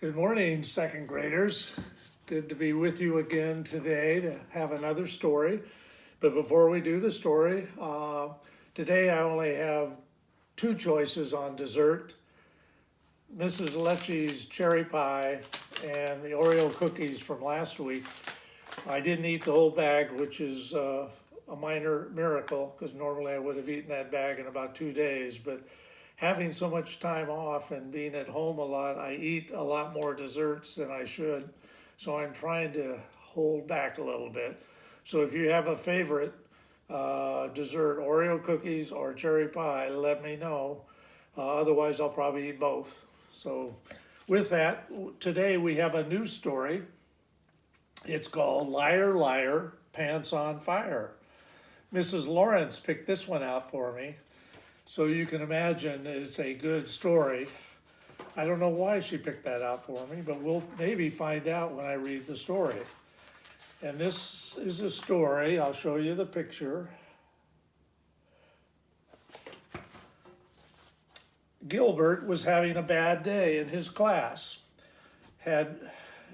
Good morning, second graders. Good to be with you again today to have another story. But before we do the story, today I only have two choices on dessert. Mrs. Lecce's cherry pie and the Oreo cookies from last week. I didn't eat the whole bag, which is a minor miracle because normally I would have eaten that bag in about 2 days. But having so much time off and being at home a lot, I eat a lot more desserts than I should. So I'm trying to hold back a little bit. So if you have a favorite dessert, Oreo cookies or cherry pie, let me know. Otherwise, I'll probably eat both. So with that, today we have a news story. It's called Liar, Liar, Pants on Fire. Mrs. Lawrence picked this one out for me. So you can imagine it's a good story. I don't know why she picked that out for me, but we'll maybe find out when I read the story. And this is a story. I'll show you the picture. Gilbert was having a bad day in his class.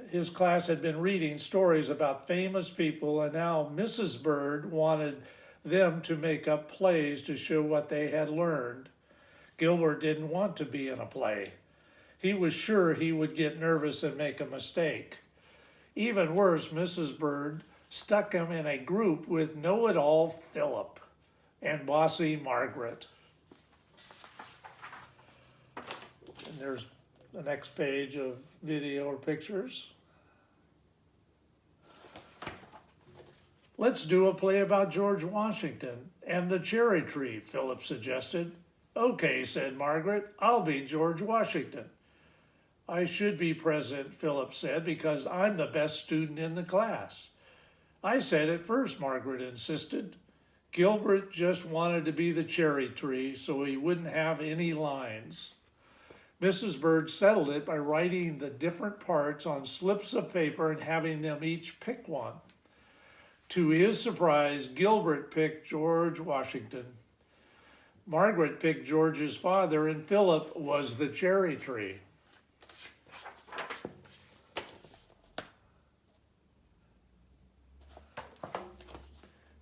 His class had been reading stories about famous people, and now Mrs. Bird wanted them to make up plays to show what they had learned. Gilbert didn't want to be in a play. He was sure he would get nervous and make a mistake. Even worse, Mrs. Bird stuck him in a group with know-it-all Philip and bossy Margaret. And there's the next page of video or pictures. Let's do a play about George Washington and the cherry tree, Philip suggested. Okay, said Margaret, I'll be George Washington. I should be present, Philip said, because I'm the best student in the class. I said it first, Margaret insisted. Gilbert just wanted to be the cherry tree so he wouldn't have any lines. Mrs. Bird settled it by writing the different parts on slips of paper and having them each pick one. To his surprise, Gilbert picked George Washington. Margaret picked George's father, and Philip was the cherry tree.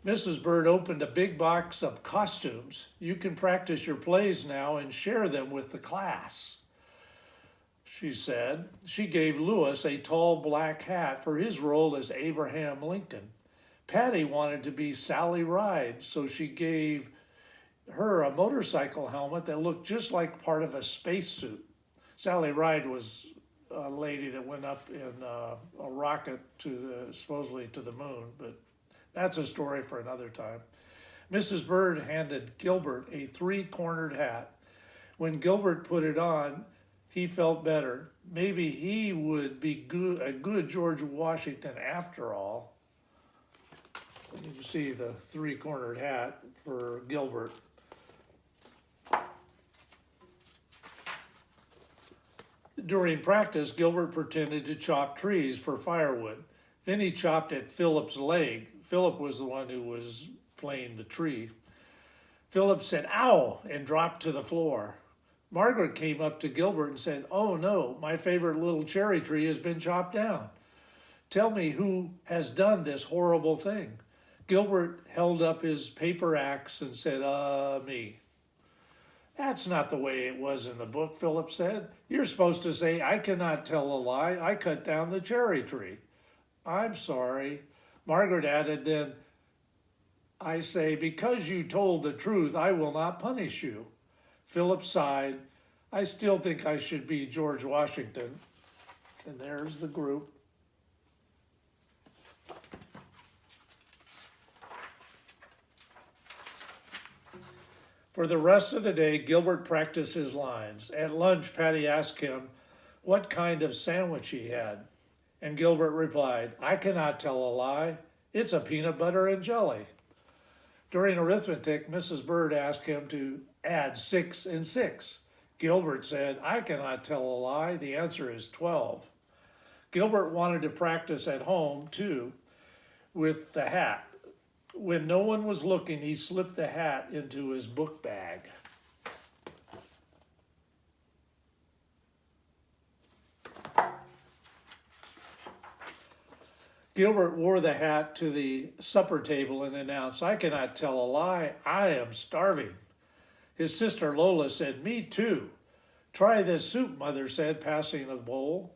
Mrs. Bird opened a big box of costumes. You can practice your plays now and share them with the class, she said. She gave Louis a tall black hat for his role as Abraham Lincoln. Patty wanted to be Sally Ride, so she gave her a motorcycle helmet that looked just like part of a spacesuit. Sally Ride was a lady that went up in a rocket supposedly to the moon, but that's a story for another time. Mrs. Bird handed Gilbert a three-cornered hat. When Gilbert put it on, he felt better. Maybe he would be a good George Washington after all. You can see the three-cornered hat for Gilbert. During practice, Gilbert pretended to chop trees for firewood. Then he chopped at Philip's leg. Philip was the one who was playing the tree. Philip said, "Ow," and dropped to the floor. Margaret came up to Gilbert and said, "Oh no, my favorite little cherry tree has been chopped down. Tell me who has done this horrible thing." Gilbert held up his paper axe and said, me. That's not the way it was in the book, Philip said. You're supposed to say, I cannot tell a lie. I cut down the cherry tree. I'm sorry. Margaret added then, I say, because you told the truth, I will not punish you. Philip sighed. I still think I should be George Washington. And there's the group. For the rest of the day, Gilbert practiced his lines. At lunch, Patty asked him what kind of sandwich he had. And Gilbert replied, I cannot tell a lie. It's a peanut butter and jelly. During arithmetic, Mrs. Bird asked him to add 6 and 6. Gilbert said, I cannot tell a lie. The answer is 12. Gilbert wanted to practice at home, too, with the hat. When no one was looking, he slipped the hat into his book bag. Gilbert wore the hat to the supper table and announced, "I cannot tell a lie. I am starving." His sister Lola said, "Me too." "Try this soup," Mother said, passing a bowl.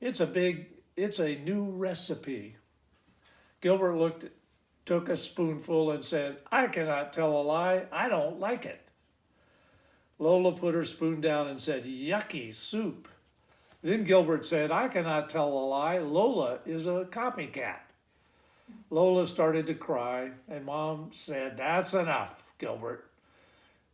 It's a new recipe." Gilbert took a spoonful and said, "I cannot tell a lie. I don't like it." Lola put her spoon down and said, "Yucky soup." Then Gilbert said, "I cannot tell a lie. Lola is a copycat." Lola started to cry, and Mom said, "That's enough, Gilbert."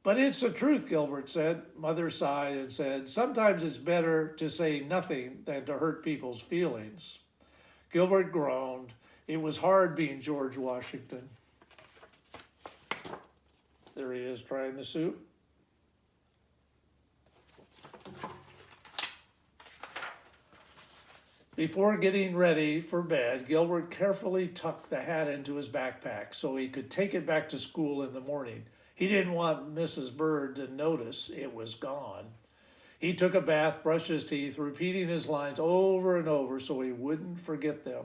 "But it's the truth," Gilbert said. Mother sighed and said, "Sometimes it's better to say nothing than to hurt people's feelings." Gilbert groaned. It was hard being George Washington. There he is trying the soup. Before getting ready for bed, Gilbert carefully tucked the hat into his backpack so he could take it back to school in the morning. He didn't want Mrs. Bird to notice it was gone. He took a bath, brushed his teeth, repeating his lines over and over so he wouldn't forget them.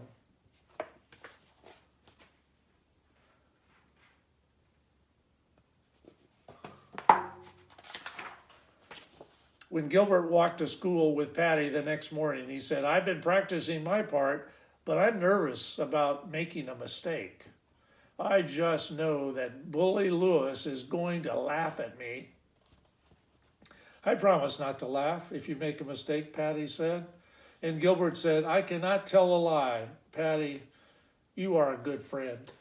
When Gilbert walked to school with Patty the next morning, he said, "I've been practicing my part, but I'm nervous about making a mistake. I just know that Bully Lewis is going to laugh at me." "I promise not to laugh if you make a mistake," Patty said. And Gilbert said, "I cannot tell a lie. Patty, you are a good friend."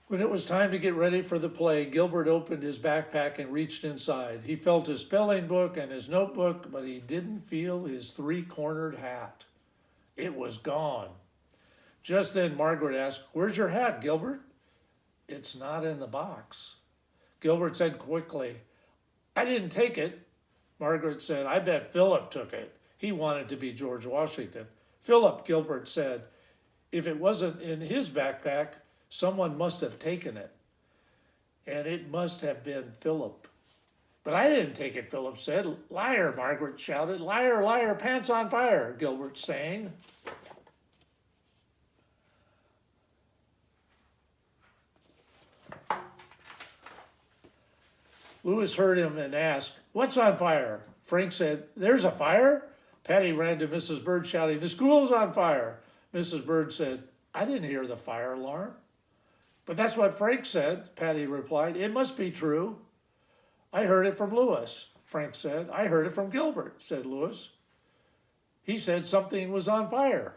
When it was time to get ready for the play, Gilbert opened his backpack and reached inside. He felt his spelling book and his notebook, but he didn't feel his three-cornered hat. It was gone. Just then Margaret asked, "Where's your hat, Gilbert?" "It's not in the box." Gilbert said quickly, "I didn't take it." Margaret said, "I bet Philip took it. He wanted to be George Washington." "Philip," Gilbert said, "if it wasn't in his backpack, someone must have taken it. And it must have been Philip." "But I didn't take it," Philip said. "Liar," Margaret shouted. "Liar, liar, pants on fire," Gilbert sang. Lewis heard him and asked, "What's on fire?" Frank said, "There's a fire?" Patty ran to Mrs. Bird shouting, "The school's on fire." Mrs. Bird said, "I didn't hear the fire alarm." "But that's what Frank said," Patty replied. "It must be true." "I heard it from Lewis," Frank said. "I heard it from Gilbert," said Lewis. "He said something was on fire."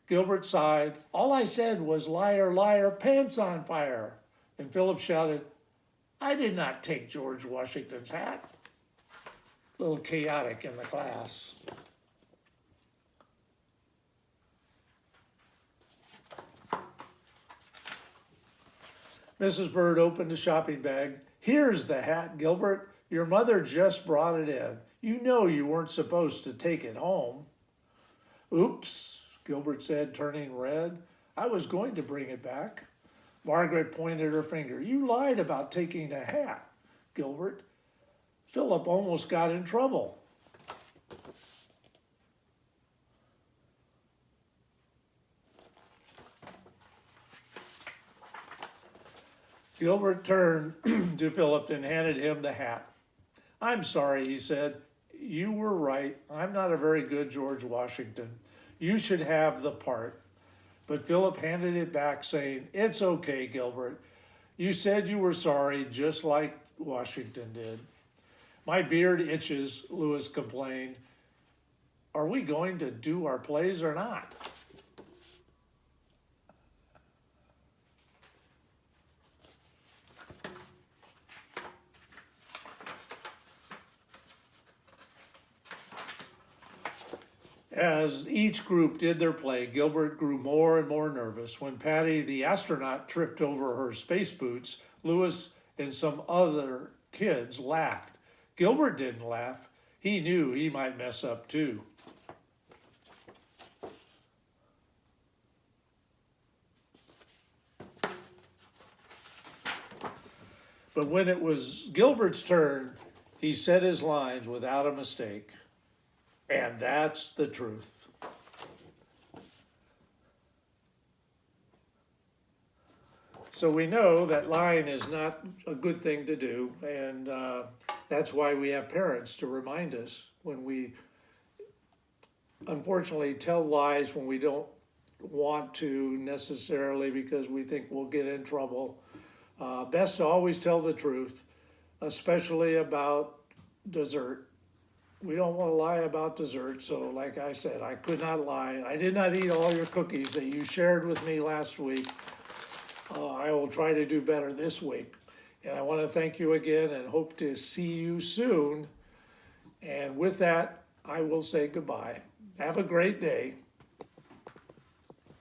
Gilbert sighed. "All I said was liar, liar, pants on fire." And Philip shouted, "I did not take George Washington's hat." A little chaotic in the class. Mrs. Bird opened a shopping bag. "Here's the hat, Gilbert. Your mother just brought it in. You know you weren't supposed to take it home." "Oops," Gilbert said, turning red. "I was going to bring it back." Margaret pointed her finger. "You lied about taking a hat, Gilbert. Philip almost got in trouble." Gilbert turned to Philip and handed him the hat. "I'm sorry," he said. "You were right. I'm not a very good George Washington. You should have the part." But Philip handed it back, saying, "It's okay, Gilbert. You said you were sorry, just like Washington did." "My beard itches," Lewis complained. "Are we going to do our plays or not?" As each group did their play, Gilbert grew more and more nervous. When Patty the astronaut tripped over her space boots, Lewis and some other kids laughed. Gilbert didn't laugh. He knew he might mess up too. But when it was Gilbert's turn, he said his lines without a mistake. And that's the truth. So we know that lying is not a good thing to do, and that's why we have parents to remind us when we unfortunately tell lies when we don't want to necessarily because we think we'll get in trouble. Best to always tell the truth, especially about dessert. We don't want to lie about dessert, so like I said, I could not lie. I did not eat all your cookies that you shared with me last week. I will try to do better this week. And I want to thank you again and hope to see you soon. And with that, I will say goodbye. Have a great day.